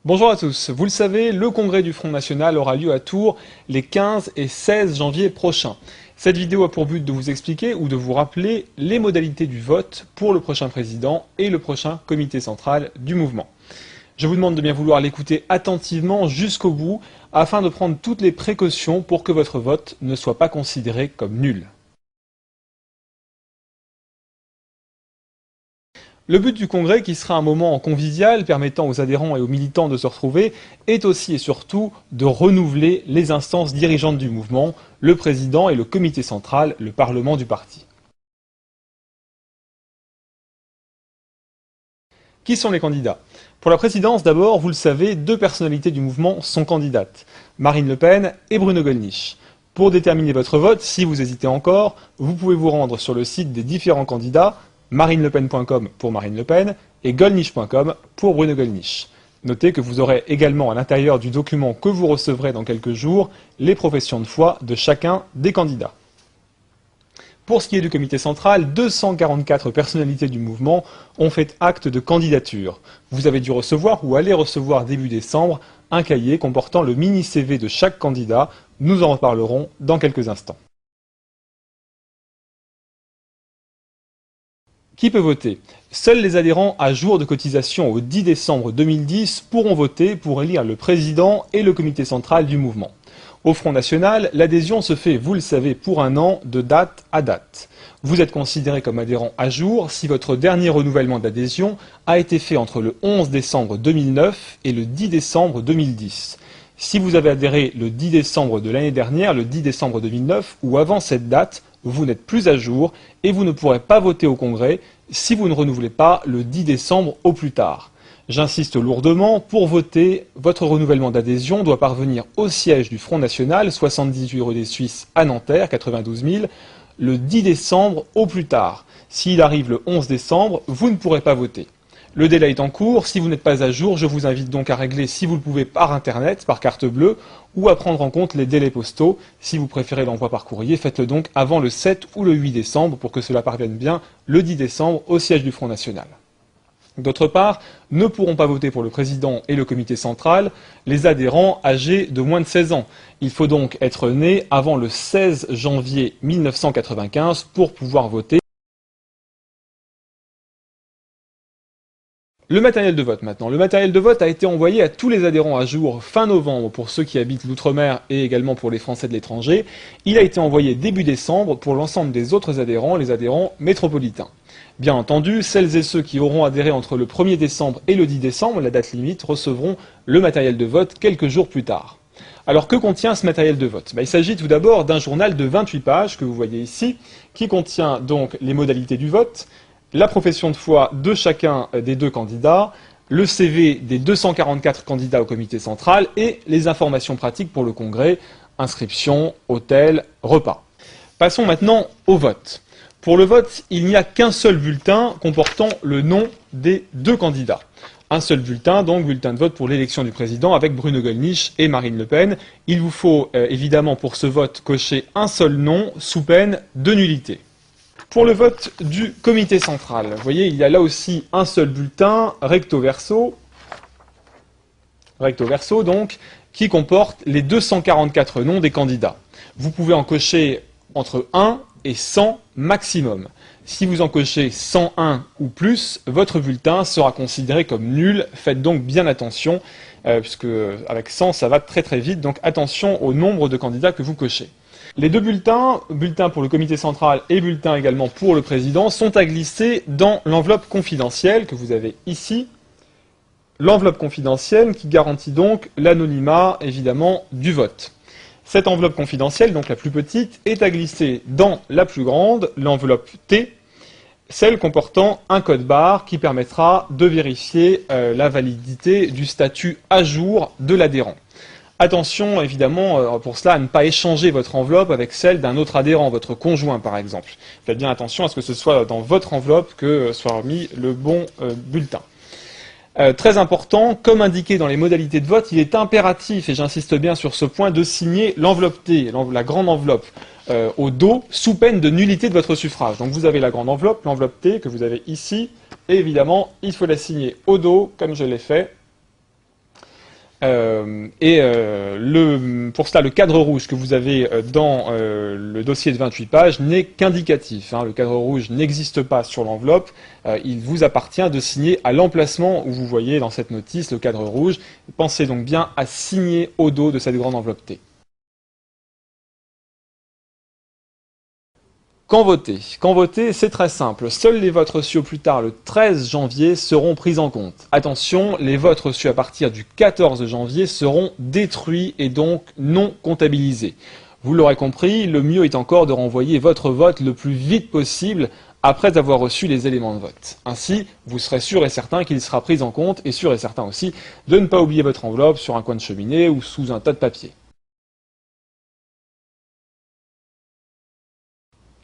Bonjour à tous, vous le savez, le congrès du Front National aura lieu à Tours les 15 et 16 janvier prochains. Cette vidéo a pour but de vous expliquer ou de vous rappeler les modalités du vote pour le prochain président et le prochain comité central du mouvement. Je vous demande de bien vouloir l'écouter attentivement jusqu'au bout afin de prendre toutes les précautions pour que votre vote ne soit pas considéré comme nul. Le but du congrès, qui sera un moment convivial permettant aux adhérents et aux militants de se retrouver, est aussi et surtout de renouveler les instances dirigeantes du mouvement, le président et le comité central, le parlement du parti. Qui sont les candidats? Pour la présidence, d'abord, vous le savez, deux personnalités du mouvement sont candidates, Marine Le Pen et Bruno Gollnisch. Pour déterminer votre vote, si vous hésitez encore, vous pouvez vous rendre sur le site des différents candidats, marinelepen.com pour Marine Le Pen et gollnisch.com pour Bruno Gollnisch. Notez que vous aurez également à l'intérieur du document que vous recevrez dans quelques jours les professions de foi de chacun des candidats. Pour ce qui est du comité central, 244 personnalités du mouvement ont fait acte de candidature. Vous avez dû recevoir ou allez recevoir début décembre un cahier comportant le mini-CV de chaque candidat. Nous en reparlerons dans quelques instants. Qui peut voter? Seuls les adhérents à jour de cotisation au 10 décembre 2010 pourront voter pour élire le président et le comité central du mouvement. Au Front National, l'adhésion se fait, vous le savez, pour un an de date à date. Vous êtes considéré comme adhérent à jour si votre dernier renouvellement d'adhésion a été fait entre le 11 décembre 2009 et le 10 décembre 2010. Si vous avez adhéré le 10 décembre de l'année dernière, le 10 décembre 2009 ou avant cette date, vous n'êtes plus à jour et vous ne pourrez pas voter au congrès si vous ne renouvelez pas le 10 décembre au plus tard. J'insiste lourdement, pour voter, votre renouvellement d'adhésion doit parvenir au siège du Front National, 78 rue des Suisses à Nanterre, 92 000, le 10 décembre au plus tard. S'il arrive le 11 décembre, vous ne pourrez pas voter. Le délai est en cours, si vous n'êtes pas à jour, je vous invite donc à régler si vous le pouvez par internet, par carte bleue, ou à prendre en compte les délais postaux. Si vous préférez l'envoi par courrier, faites-le donc avant le 7 ou le 8 décembre pour que cela parvienne bien le 10 décembre au siège du Front National. D'autre part, ne pourront pas voter pour le président et le comité central les adhérents âgés de moins de 16 ans. Il faut donc être né avant le 16 janvier 1995 pour pouvoir voter. Le matériel de vote maintenant. Le matériel de vote a été envoyé à tous les adhérents à jour fin novembre pour ceux qui habitent l'outre-mer et également pour les Français de l'étranger. Il a été envoyé début décembre pour l'ensemble des autres adhérents, les adhérents métropolitains. Bien entendu, celles et ceux qui auront adhéré entre le 1er décembre et le 10 décembre, la date limite, recevront le matériel de vote quelques jours plus tard. Alors que contient ce matériel de vote? Il s'agit tout d'abord d'un journal de 28 pages que vous voyez ici, qui contient donc les modalités du vote, la profession de foi de chacun des deux candidats, le CV des 244 candidats au comité central et les informations pratiques pour le congrès, inscription, hôtel, repas. Passons maintenant au vote. Pour le vote, il n'y a qu'un seul bulletin comportant le nom des deux candidats. Un seul bulletin, donc bulletin de vote pour l'élection du président avec Bruno Gollnisch et Marine Le Pen. Il vous faut évidemment pour ce vote cocher un seul nom sous peine de nullité. Pour le vote du comité central, vous voyez, il y a là aussi un seul bulletin, recto verso donc, qui comporte les 244 noms des candidats. Vous pouvez en cocher entre 1 et 100 maximum. Si vous en cochez 101 ou plus, votre bulletin sera considéré comme nul. Faites donc bien attention, puisque avec 100, ça va très très vite, donc attention au nombre de candidats que vous cochez. Les deux bulletins, bulletin pour le comité central et bulletin également pour le président, sont à glisser dans l'enveloppe confidentielle que vous avez ici. L'enveloppe confidentielle qui garantit donc l'anonymat, évidemment, du vote. Cette enveloppe confidentielle, donc la plus petite, est à glisser dans la plus grande, l'enveloppe T, celle comportant un code barre qui permettra de vérifier la validité du statut à jour de l'adhérent. Attention, évidemment, pour cela, à ne pas échanger votre enveloppe avec celle d'un autre adhérent, votre conjoint par exemple. Faites bien attention à ce que ce soit dans votre enveloppe que soit remis le bon bulletin. Très important, comme indiqué dans les modalités de vote, il est impératif, et j'insiste bien sur ce point, de signer l'enveloppe T, la grande enveloppe, au dos, sous peine de nullité de votre suffrage. Donc vous avez la grande enveloppe, l'enveloppe T que vous avez ici, et évidemment, il faut la signer au dos, comme je l'ai fait. Pour cela, le cadre rouge que vous avez dans le dossier de 28 pages n'est qu'indicatif. Le cadre rouge n'existe pas sur l'enveloppe. Il vous appartient de signer à l'emplacement où vous voyez dans cette notice le cadre rouge. Pensez donc bien à signer au dos de cette grande enveloppe T. Quand voter? Quand voter, c'est très simple. Seuls les votes reçus au plus tard le 13 janvier seront pris en compte. Attention, les votes reçus à partir du 14 janvier seront détruits et donc non comptabilisés. Vous l'aurez compris, le mieux est encore de renvoyer votre vote le plus vite possible après avoir reçu les éléments de vote. Ainsi, vous serez sûr et certain qu'il sera pris en compte et sûr et certain aussi de ne pas oublier votre enveloppe sur un coin de cheminée ou sous un tas de papier.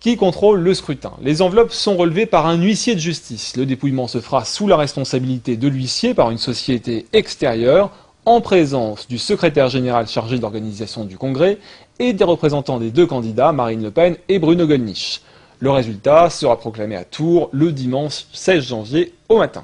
Qui contrôle le scrutin? Les enveloppes sont relevées par un huissier de justice. Le dépouillement se fera sous la responsabilité de l'huissier par une société extérieure, en présence du secrétaire général chargé de l'organisation du congrès et des représentants des deux candidats, Marine Le Pen et Bruno Gollnisch. Le résultat sera proclamé à Tours le dimanche 16 janvier au matin.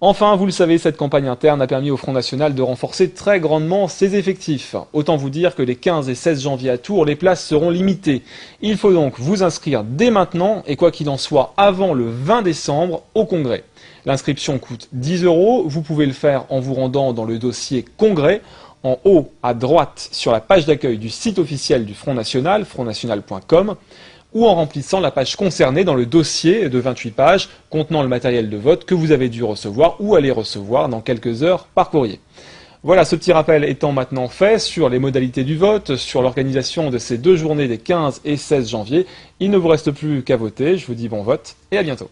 Enfin, vous le savez, cette campagne interne a permis au Front National de renforcer très grandement ses effectifs. Autant vous dire que les 15 et 16 janvier à Tours, les places seront limitées. Il faut donc vous inscrire dès maintenant, et quoi qu'il en soit, avant le 20 décembre, au Congrès. L'inscription coûte 10 €, vous pouvez le faire en vous rendant dans le dossier Congrès, en haut à droite sur la page d'accueil du site officiel du Front National, frontnational.com, ou en remplissant la page concernée dans le dossier de 28 pages contenant le matériel de vote que vous avez dû recevoir ou allez recevoir dans quelques heures par courrier. Voilà, ce petit rappel étant maintenant fait sur les modalités du vote, sur l'organisation de ces deux journées des 15 et 16 janvier, il ne vous reste plus qu'à voter. Je vous dis bon vote et à bientôt.